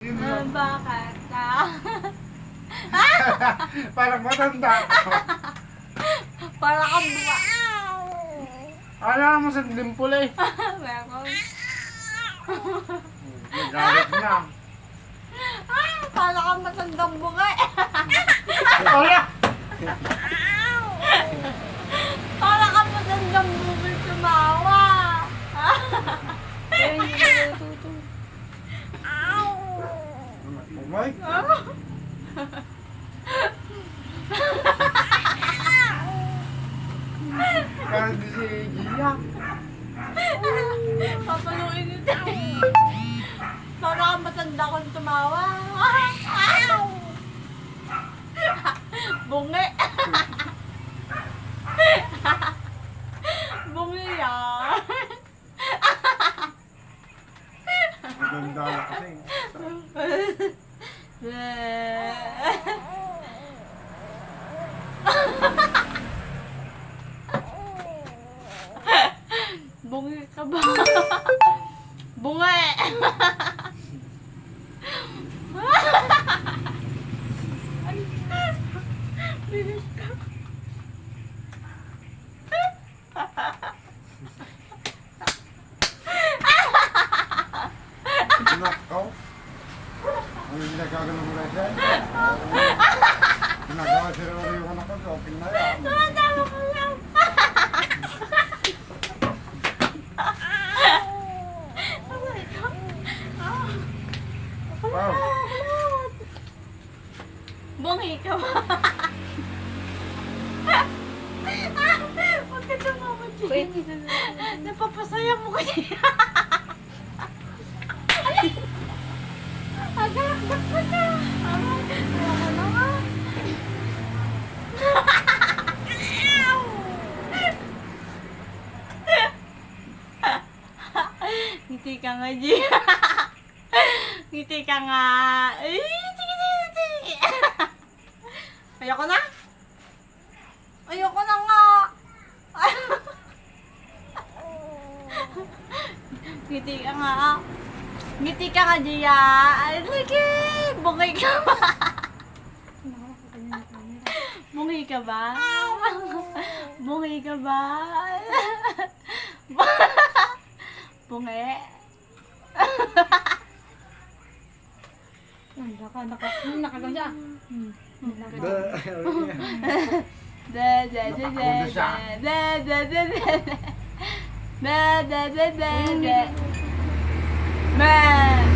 Bakit? Parang matanda ako. Para kang buka. Alam mo sa dimple eh. Meron. Nagalit na. Para kang matandang buka. Wala! Para kang matandang buka tumawa. Ayun, hindi na natuto. Umay? Parang di si Gia. Papaluin ito. Para kang matanda kong tumawa. Bungi. Bungi yan. Maganda na kasi. Bungi ka ba? Bungi! Bilis ka. Nakaw? Ano yung ginagagano mo na siya? Ginagawa siya rin yung anak ko. Okay na yan. Tumatama ko lang. Aray ko. Wow. Bungi ka ba? Huwag ka tumawa dyan. Napapasaya mo ko dyan. Agak-agak ko na. Wala na nga. Ngiti ka nga, G. Ngiti ka nga. Ay, sige. Ayoko na. Ayoko na nga. Ngiti ka nga. Ngiti ka nga, Gia. Ay, lagi. Bungay ka ba? Bungay ka ba? Bungay ka ba? Bungi. Nakagaw siya. Ma.